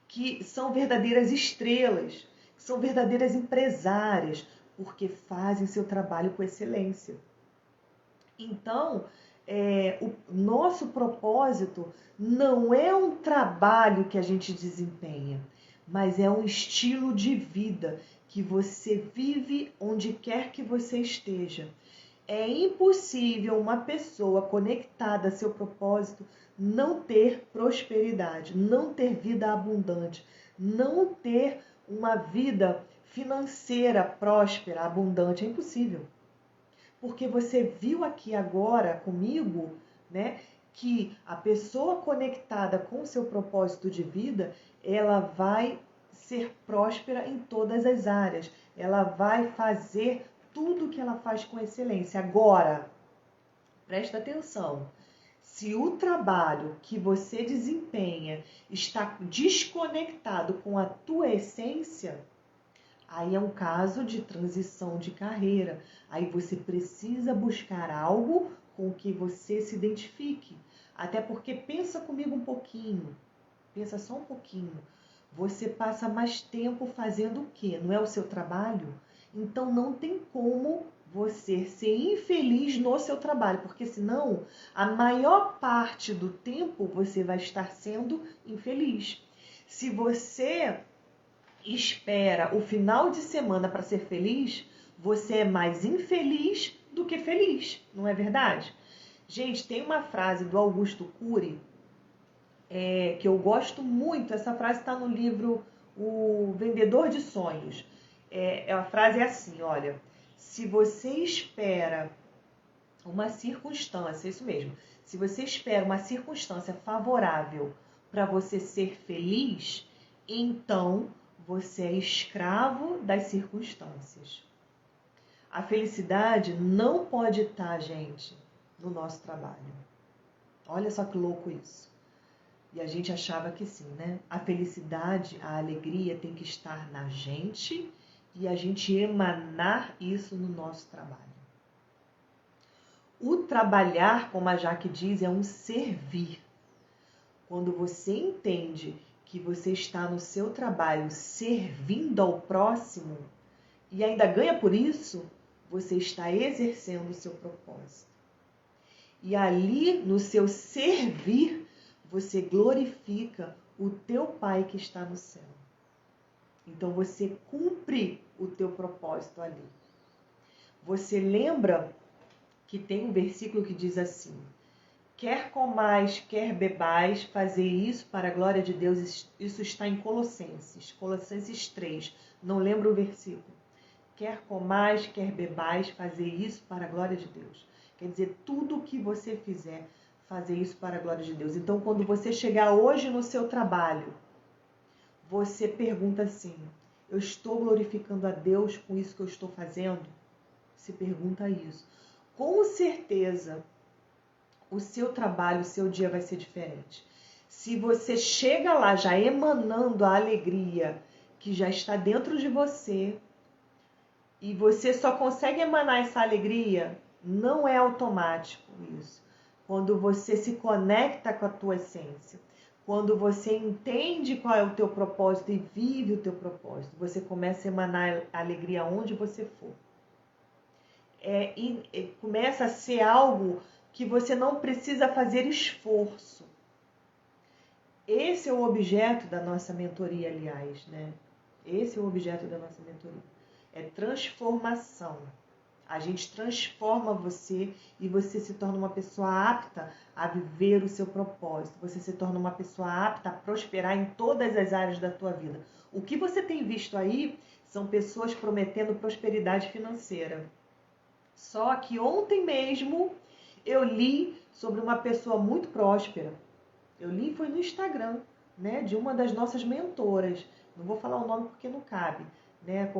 que são verdadeiras estrelas, que são verdadeiras empresárias, porque fazem seu trabalho com excelência. Então, o nosso propósito não é um trabalho que a gente desempenha, mas é um estilo de vida que você vive onde quer que você esteja. É impossível uma pessoa conectada a seu propósito não ter prosperidade, não ter vida abundante, não ter uma vida financeira próspera, abundante. É impossível. Porque você viu aqui agora comigo, né, que a pessoa conectada com o seu propósito de vida, ela vai ser próspera em todas as áreas. Ela vai fazer tudo que ela faz com excelência. Agora, presta atenção. Se o trabalho que você desempenha está desconectado com a tua essência, aí é um caso de transição de carreira. Aí você precisa buscar algo com que você se identifique. Até porque pensa comigo um pouquinho. Pensa só um pouquinho. Você passa mais tempo fazendo o quê? Não é o seu trabalho? Então não tem como você ser infeliz no seu trabalho, porque senão a maior parte do tempo você vai estar sendo infeliz. Se você espera o final de semana para ser feliz, você é mais infeliz do que feliz, não é verdade? Gente, tem uma frase do Augusto Cury que eu gosto muito. Essa frase está no livro O Vendedor de Sonhos. A frase é assim, olha: se você espera uma circunstância, isso mesmo, se você espera uma circunstância favorável para você ser feliz, então você é escravo das circunstâncias. A felicidade não pode estar, gente, no nosso trabalho. Olha só que louco isso. E a gente achava que sim, né? A felicidade, a alegria tem que estar na gente e a gente emanar isso no nosso trabalho. O trabalhar, como a Jaque diz, é um servir. Quando você entende que você está no seu trabalho servindo ao próximo e ainda ganha por isso, você está exercendo o seu propósito. E ali, no seu servir, você glorifica o teu Pai que está no céu. Então você cumpre o teu propósito ali. Você lembra que tem um versículo que diz assim: quer comais, quer bebais, fazer isso para a glória de Deus. Isso está em Colossenses 3. Não lembro o versículo. Quer comais, quer bebais, fazer isso para a glória de Deus. Quer dizer, tudo o que você fizer, fazer isso para a glória de Deus. Então, quando você chegar hoje no seu trabalho, você pergunta assim: eu estou glorificando a Deus com isso que eu estou fazendo? Se pergunta isso. Com certeza, o seu trabalho, o seu dia vai ser diferente. Se você chega lá já emanando a alegria que já está dentro de você, e você só consegue emanar essa alegria, não é automático isso. Quando você se conecta com a tua essência, quando você entende qual é o teu propósito e vive o teu propósito, você começa a emanar alegria onde você for. Começa a ser algo que você não precisa fazer esforço. Esse é o objeto da nossa mentoria, aliás, né? Esse é o objeto da nossa mentoria. É transformação. A gente transforma você e você se torna uma pessoa apta a viver o seu propósito. Você se torna uma pessoa apta a prosperar em todas as áreas da tua vida. O que você tem visto aí são pessoas prometendo prosperidade financeira. Só que ontem mesmo eu li sobre uma pessoa muito próspera. Eu li foi no Instagram, né, de uma das nossas mentoras. Não vou falar o nome porque não cabe, né?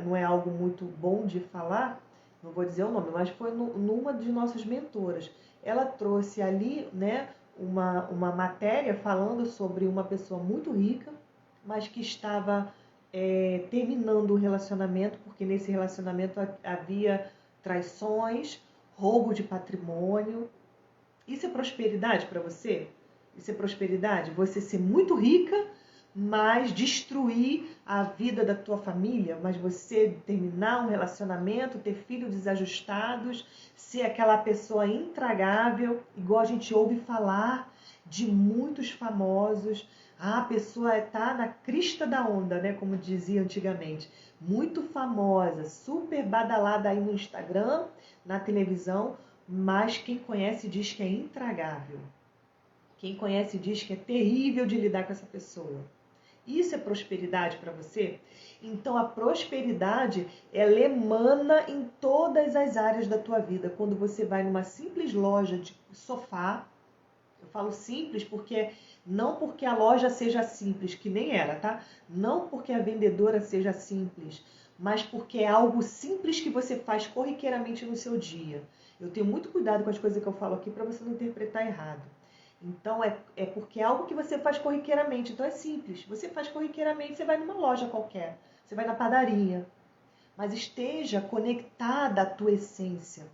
Não é algo muito bom de falar, não vou dizer o nome, mas foi numa de nossas mentoras. Ela trouxe ali, né, uma matéria falando sobre uma pessoa muito rica, mas que estava terminando o relacionamento, porque nesse relacionamento havia traições, roubo de patrimônio. Isso é prosperidade para você? Isso é prosperidade? Você ser muito rica, mas destruir a vida da tua família, mas você terminar um relacionamento, ter filhos desajustados, ser aquela pessoa intragável, igual a gente ouve falar de muitos famosos. A pessoa está na crista da onda, né? Como dizia antigamente. Muito famosa, super badalada aí no Instagram, na televisão, mas quem conhece diz que é intragável. Quem conhece diz que é terrível de lidar com essa pessoa. Isso é prosperidade para você? Então a prosperidade, ela emana em todas as áreas da tua vida. Quando você vai numa simples loja de sofá, eu falo simples não porque a loja seja simples, que nem era, tá? Não porque a vendedora seja simples, mas porque é algo simples que você faz corriqueiramente no seu dia. Eu tenho muito cuidado com as coisas que eu falo aqui para você não interpretar errado. Então, é porque é algo que você faz corriqueiramente. Então, é simples. Você faz corriqueiramente, você vai numa loja qualquer. Você vai na padaria. Mas esteja conectada à tua essência.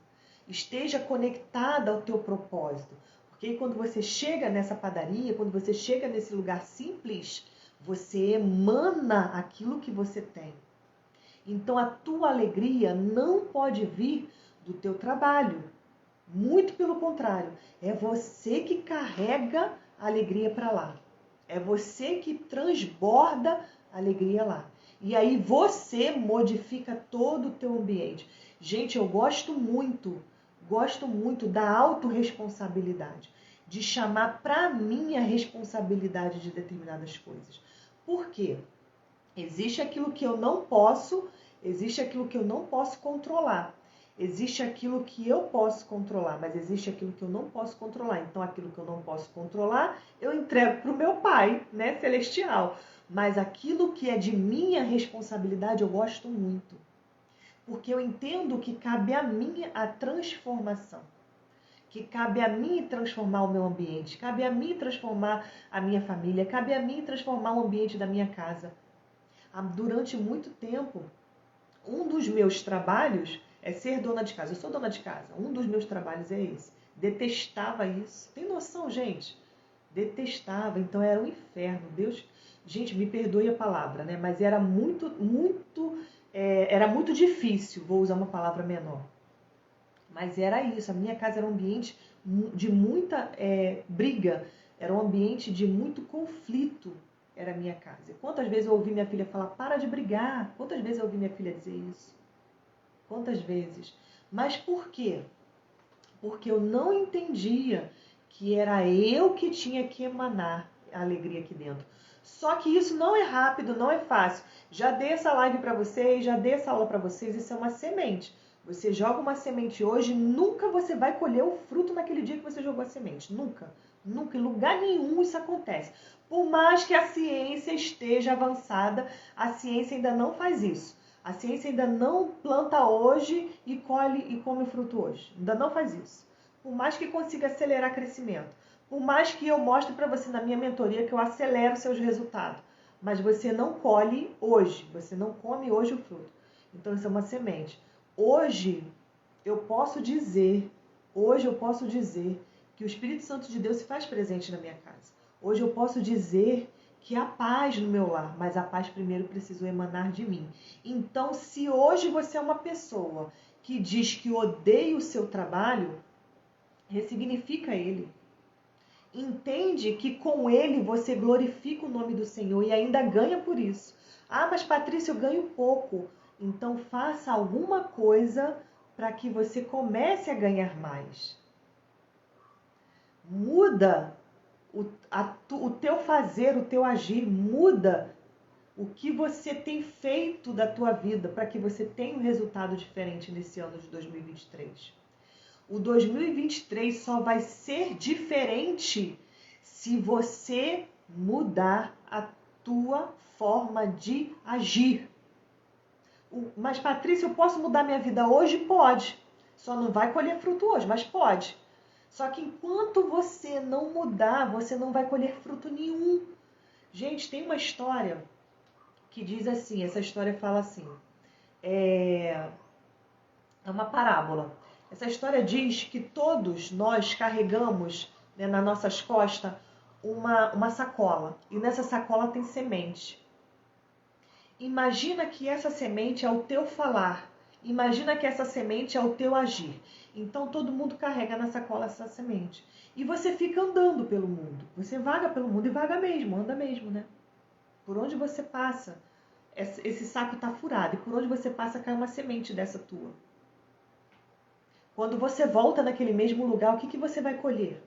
Esteja conectada ao teu propósito. Porque quando você chega nessa padaria, quando você chega nesse lugar simples, você emana aquilo que você tem. Então, a tua alegria não pode vir do teu trabalho. Muito pelo contrário, é você que carrega a alegria para lá. É você que transborda a alegria lá. E aí você modifica todo o teu ambiente. Gente, eu gosto muito da autorresponsabilidade, de chamar para mim a responsabilidade de determinadas coisas. Por quê? Existe aquilo que eu não posso controlar. Existe aquilo que eu posso controlar, mas existe aquilo que eu não posso controlar. Então, aquilo que eu não posso controlar, eu entrego para o meu Pai, né, celestial. Mas aquilo que é de minha responsabilidade, eu gosto muito. Porque eu entendo que cabe a mim a transformação. Que cabe a mim transformar o meu ambiente. Cabe a mim transformar a minha família. Cabe a mim transformar o ambiente da minha casa. Durante muito tempo, um dos meus trabalhos é ser dona de casa. Eu sou dona de casa. Um dos meus trabalhos é esse. Detestava isso. Tem noção, gente? Detestava. Então era um inferno. Deus, gente, me perdoe a palavra, né? Mas era muito difícil. Vou usar uma palavra menor. Mas era isso. A minha casa era um ambiente de muita briga. Era um ambiente de muito conflito. Era a minha casa. Quantas vezes eu ouvi minha filha falar, para de brigar? Quantas vezes eu ouvi minha filha dizer isso? Quantas vezes? Mas por quê? Porque eu não entendia que era eu que tinha que emanar a alegria aqui dentro. Só que isso não é rápido, não é fácil. Já dei essa live para vocês, já dei essa aula para vocês, isso é uma semente. Você joga uma semente hoje, nunca você vai colher o fruto naquele dia que você jogou a semente. Nunca. Nunca, em lugar nenhum isso acontece. Por mais que a ciência esteja avançada, a ciência ainda não faz isso. A ciência ainda não planta hoje e colhe e come o fruto hoje. Ainda não faz isso. Por mais que consiga acelerar crescimento. Por mais que eu mostre para você na minha mentoria que eu acelero seus resultados. Mas você não colhe hoje. Você não come hoje o fruto. Então isso é uma semente. Hoje eu posso dizer que o Espírito Santo de Deus se faz presente na minha casa. Hoje eu posso dizer que há paz no meu lar, mas a paz primeiro precisou emanar de mim. Então, se hoje você é uma pessoa que diz que odeia o seu trabalho, ressignifica ele. Entende que com ele você glorifica o nome do Senhor e ainda ganha por isso. Ah, mas Patrícia, eu ganho pouco. Então, faça alguma coisa para que você comece a ganhar mais. Muda o teu fazer, o teu agir, muda o que você tem feito da tua vida para que você tenha um resultado diferente nesse ano de 2023. O 2023 só vai ser diferente se você mudar a tua forma de agir. Mas Patrícia, eu posso mudar minha vida hoje? Pode. Só não vai colher fruto hoje, mas pode. Só que enquanto você não mudar, você não vai colher fruto nenhum. Gente, tem uma história que diz assim, essa história fala assim, é uma parábola. Essa história diz que todos nós carregamos, né, nas nossas costas uma sacola. E nessa sacola tem semente. Imagina que essa semente é o teu falar. Imagina que essa semente é o teu agir. Então todo mundo carrega na sacola essa semente. E você fica andando pelo mundo. Você vaga pelo mundo e vaga mesmo, anda mesmo, né? Por onde você passa, esse saco está furado. E por onde você passa, cai uma semente dessa tua. Quando você volta naquele mesmo lugar, o que você vai colher?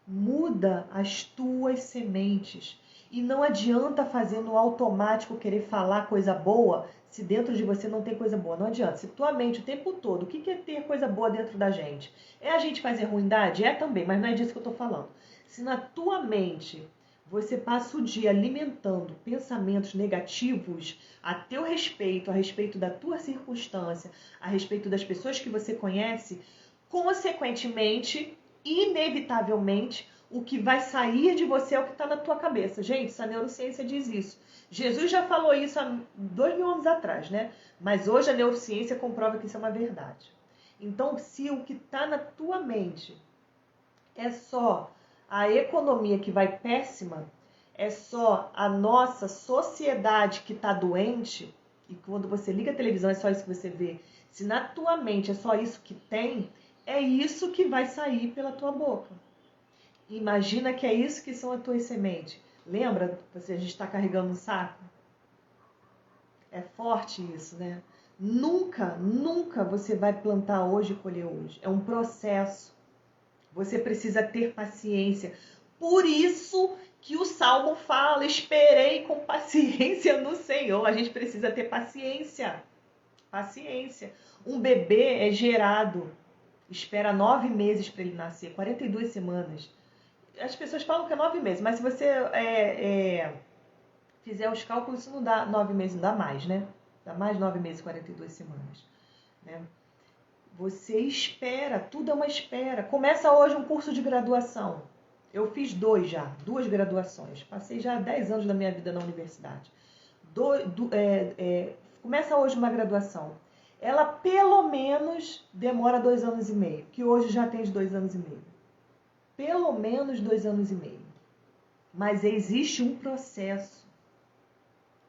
Muda as tuas sementes. E não adianta fazer no automático querer falar coisa boa se dentro de você não tem coisa boa. Não adianta. Se tua mente o tempo todo, o que é ter coisa boa dentro da gente? É a gente fazer ruindade? É também, mas não é disso que eu estou falando. Se na tua mente você passa o dia alimentando pensamentos negativos a teu respeito, a respeito da tua circunstância, a respeito das pessoas que você conhece, consequentemente, inevitavelmente, o que vai sair de você é o que está na tua cabeça. Gente, essa neurociência diz isso. Jesus já falou isso há 2000 anos atrás, né? Mas hoje a neurociência comprova que isso é uma verdade. Então, se o que está na tua mente é só a economia que vai péssima, é só a nossa sociedade que está doente, e quando você liga a televisão é só isso que você vê, se na tua mente é só isso que tem, é isso que vai sair pela tua boca. Imagina que é isso que são as tuas sementes. Lembra? A gente está carregando um saco? É forte isso, né? Nunca, nunca você vai plantar hoje e colher hoje. É um processo. Você precisa ter paciência. Por isso que o Salmo fala, esperei com paciência no Senhor. A gente precisa ter paciência. Paciência. Um bebê é gerado, espera 9 meses para ele nascer, 42 semanas. As pessoas falam que é 9 meses, mas se você fizer os cálculos, isso não dá 9 meses, não dá mais, né? Dá mais 9 meses e 42 semanas. Né? Você espera, tudo é uma espera. Começa hoje um curso de graduação. Eu fiz 2 graduações. Passei já 10 anos da minha vida na universidade. começa hoje uma graduação, ela pelo menos demora 2 anos e meio, que hoje já tem de 2 anos e meio. Pelo menos 2 anos e meio. Mas existe um processo.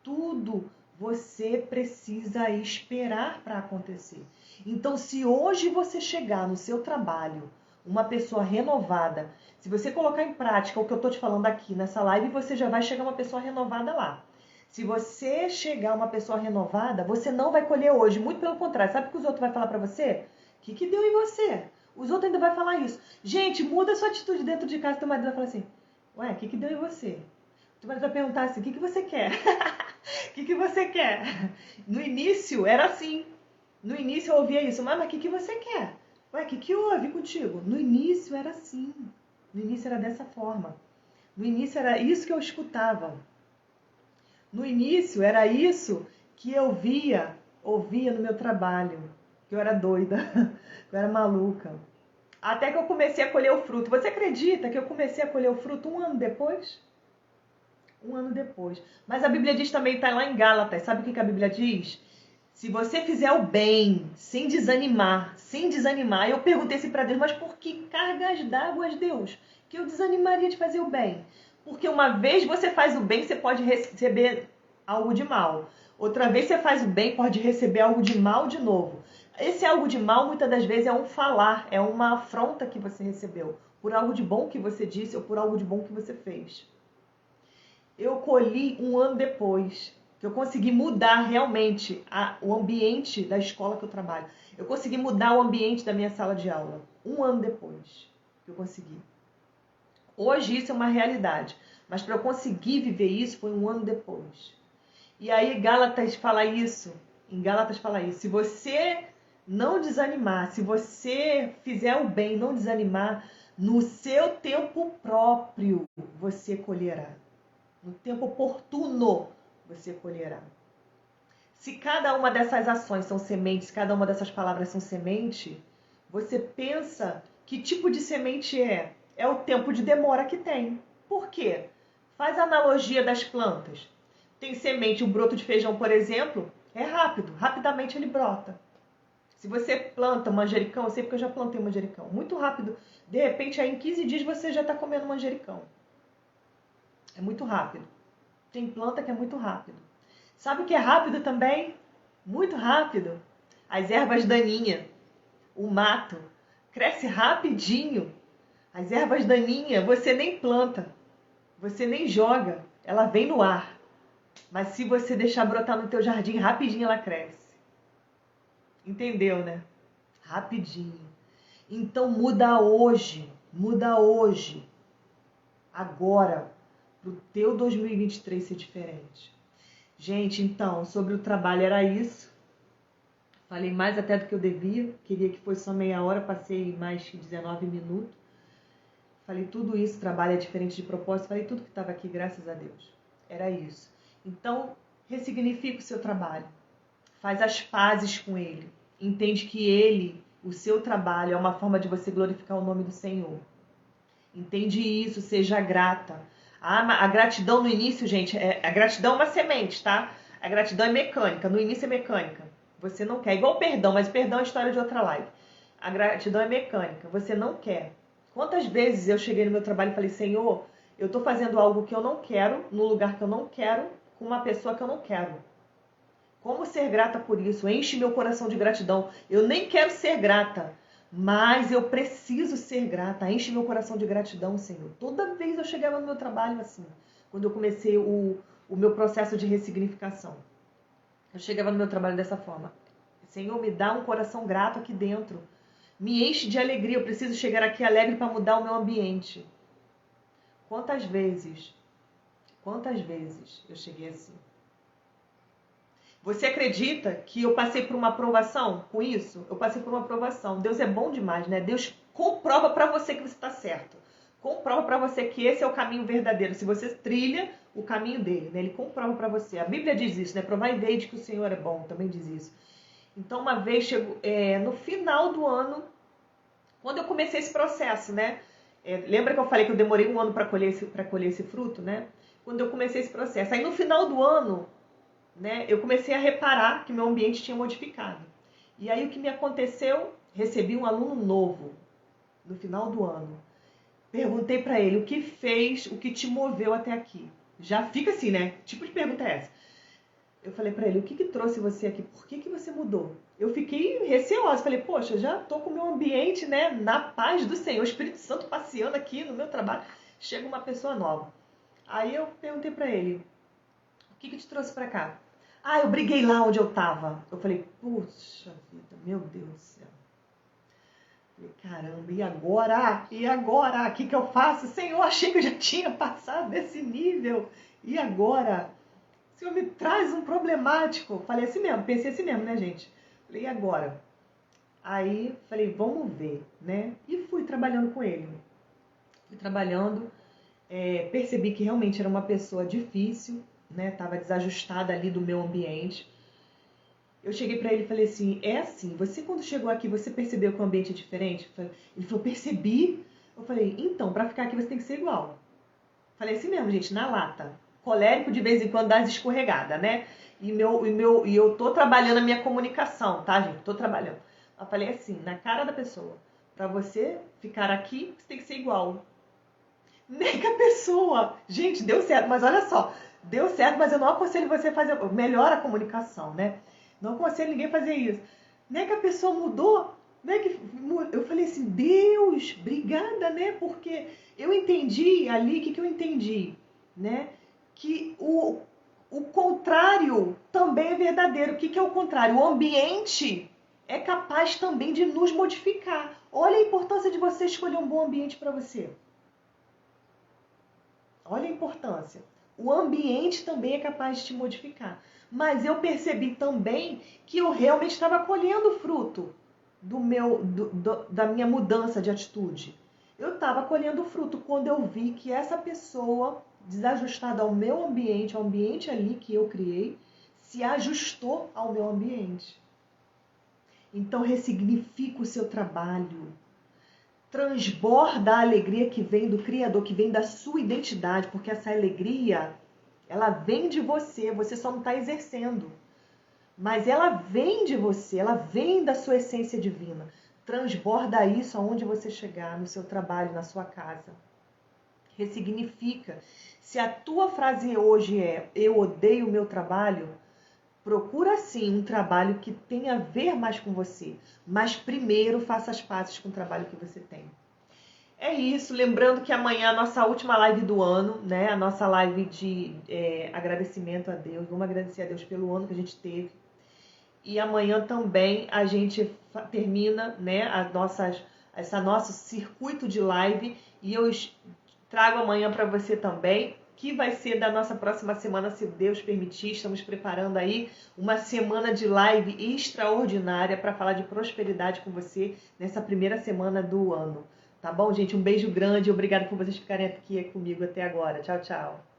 Tudo você precisa esperar para acontecer. Então, se hoje você chegar no seu trabalho, uma pessoa renovada, se você colocar em prática o que eu estou te falando aqui nessa live, você já vai chegar uma pessoa renovada lá. Se você chegar uma pessoa renovada, você não vai colher hoje. Muito pelo contrário. Sabe o que os outros vão falar para você? O que deu em você? Os outros ainda vão falar isso. Gente, muda a sua atitude dentro de casa. Teu marido vai falar assim, ué, o que deu em você? Teu marido vai perguntar assim, o que você quer? O que você quer? No início era assim. No início eu ouvia isso. Mas o que você quer? Ué, o que houve contigo? No início era assim. No início era dessa forma. No início era isso que eu escutava. No início era isso que eu ouvia no meu trabalho. Que eu era doida, que eu era maluca. Até que eu comecei a colher o fruto. Você acredita que eu comecei a colher o fruto 1 ano depois? 1 ano depois. Mas a Bíblia diz também, está lá em Gálatas, sabe o que a Bíblia diz? Se você fizer o bem, sem desanimar, eu perguntei assim para Deus, mas por que cargas d'água, Deus? Que eu desanimaria de fazer o bem? Porque uma vez você faz o bem, você pode receber algo de mal. Outra vez você faz o bem, pode receber algo de mal de novo. Esse algo de mal, muitas das vezes, é um falar, é uma afronta que você recebeu. Por algo de bom que você disse ou por algo de bom que você fez. Eu colhi 1 ano depois, que eu consegui mudar realmente o ambiente da escola que eu trabalho. Eu consegui mudar o ambiente da minha sala de aula. 1 ano depois que eu consegui. Hoje isso é uma realidade, mas para eu conseguir viver isso foi 1 ano depois. E aí Gálatas fala isso, em Gálatas fala isso, se você não desanimar, se você fizer o bem, não desanimar, no seu tempo próprio você colherá. No tempo oportuno você colherá. Se cada uma dessas ações são sementes, cada uma dessas palavras são semente, você pensa que tipo de semente é? É o tempo de demora que tem. Por quê? Faz a analogia das plantas. Tem semente, o broto de feijão, por exemplo, é rápido, rapidamente ele brota. Se você planta manjericão, eu sei porque eu já plantei manjericão, muito rápido, de repente aí em 15 dias você já está comendo manjericão. É muito rápido. Tem planta que é muito rápido. Sabe o que é rápido também? Muito rápido. As ervas daninhas, o mato, cresce rapidinho. As ervas daninhas você nem planta, você nem joga, ela vem no ar. Mas se você deixar brotar no teu jardim, rapidinho ela cresce. Entendeu, né? Rapidinho. Então muda hoje, agora, para o teu 2023 ser diferente. Gente, então, sobre o trabalho era isso. Falei mais até do que eu devia. Queria que fosse só meia hora, passei mais de 19 minutos. Falei tudo isso, trabalho é diferente de propósito. Falei tudo que estava aqui, graças a Deus. Era isso. Então, ressignifica o seu trabalho. Faz as pazes com ele. Entende que ele, o seu trabalho, é uma forma de você glorificar o nome do Senhor. Entende isso, seja grata. A gratidão no início, gente, a gratidão é uma semente, tá? A gratidão é mecânica, no início é mecânica. Você não quer, igual o perdão, mas o perdão é a história de outra live. A gratidão é mecânica, você não quer. Quantas vezes eu cheguei no meu trabalho e falei, Senhor, eu estou fazendo algo que eu não quero, no lugar que eu não quero, com uma pessoa que eu não quero. Como ser grata por isso? Enche meu coração de gratidão. Eu nem quero ser grata, mas eu preciso ser grata. Enche meu coração de gratidão, Senhor. Toda vez eu chegava no meu trabalho assim, quando eu comecei o meu processo de ressignificação. Eu chegava no meu trabalho dessa forma. Senhor, me dá um coração grato aqui dentro. Me enche de alegria. Eu preciso chegar aqui alegre para mudar o meu ambiente. Quantas vezes eu cheguei assim? Você acredita que eu passei por uma aprovação com isso? Eu passei por uma aprovação. Deus é bom demais, né? Deus comprova para você que você está certo. Comprova para você que esse é o caminho verdadeiro. Se você trilha o caminho dele, né? Ele comprova para você. A Bíblia diz isso, né? Provai e vede que o Senhor é bom. Também diz isso. Então, uma vez, no final do ano, quando eu comecei esse processo, né? Lembra que eu falei que eu demorei 1 ano para colher esse fruto, né? Quando eu comecei esse processo. Aí, no final do ano, né, eu comecei a reparar que meu ambiente tinha modificado. E aí o que me aconteceu? Recebi um aluno novo no final do ano. Perguntei para ele o que fez, o que te moveu até aqui. Já fica assim, né? Que tipo de pergunta é essa? Eu falei para ele, o que trouxe você aqui? Por que você mudou? Eu fiquei receosa. Falei, poxa, já tô com o meu ambiente, né, na paz do Senhor. O Espírito Santo passeando aqui no meu trabalho. Chega uma pessoa nova. Aí eu perguntei para ele, o que te trouxe para cá? Ah, eu briguei lá onde eu tava. Eu falei, puxa vida, meu Deus do céu. Falei, caramba, e agora? E agora? O que eu faço? Senhor, achei que eu já tinha passado desse nível. E agora? O Senhor me traz um problemático. Falei assim mesmo, pensei assim mesmo, né, gente? Falei, e agora? Aí, falei, vamos ver, né? E fui trabalhando com ele. Fui trabalhando, percebi que realmente era uma pessoa difícil, né? Tava desajustada ali do meu ambiente. Eu cheguei pra ele e falei assim, é assim, você quando chegou aqui, você percebeu que o ambiente é diferente? Ele falou, percebi. Eu falei, então, pra ficar aqui você tem que ser igual. Falei assim mesmo, gente, na lata. Colérico de vez em quando dá as escorregadas, né? E eu tô trabalhando a minha comunicação, tá, gente? Tô trabalhando. Eu falei assim, na cara da pessoa, pra você ficar aqui, você tem que ser igual. Nem que a pessoa... Gente, deu certo, mas olha só. Deu certo, mas eu não aconselho você a fazer... Melhora a comunicação, né? Não aconselho ninguém a fazer isso. Nem que a pessoa mudou, né? Eu falei assim, Deus, obrigada, né? Porque eu entendi ali, o que eu entendi? Né? Que o contrário também é verdadeiro. O que é o contrário? O ambiente é capaz também de nos modificar. Olha a importância de você escolher um bom ambiente para você. Olha a importância. O ambiente também é capaz de te modificar. Mas eu percebi também que eu realmente estava colhendo fruto da minha mudança de atitude. Eu estava colhendo fruto quando eu vi que essa pessoa, desajustada ao meu ambiente, ao ambiente ali que eu criei, se ajustou ao meu ambiente. Então ressignifica o seu trabalho. Transborda a alegria que vem do Criador, que vem da sua identidade, porque essa alegria, ela vem de você, você só não está exercendo. Mas ela vem de você, ela vem da sua essência divina. Transborda isso aonde você chegar, no seu trabalho, na sua casa. Ressignifica. Se a tua frase hoje é, eu odeio o meu trabalho, procura sim um trabalho que tenha a ver mais com você. Mas primeiro faça as pazes com o trabalho que você tem. É isso, lembrando que amanhã é a nossa última live do ano, né? A nossa live de agradecimento a Deus. Vamos agradecer a Deus pelo ano que a gente teve. E amanhã também a gente termina, né, esse nosso circuito de live. E eu trago amanhã para você também, que vai ser da nossa próxima semana, se Deus permitir. Estamos preparando aí uma semana de live extraordinária para falar de prosperidade com você nessa primeira semana do ano. Tá bom, gente? Um beijo grande. Obrigada por vocês ficarem aqui comigo até agora. Tchau, tchau.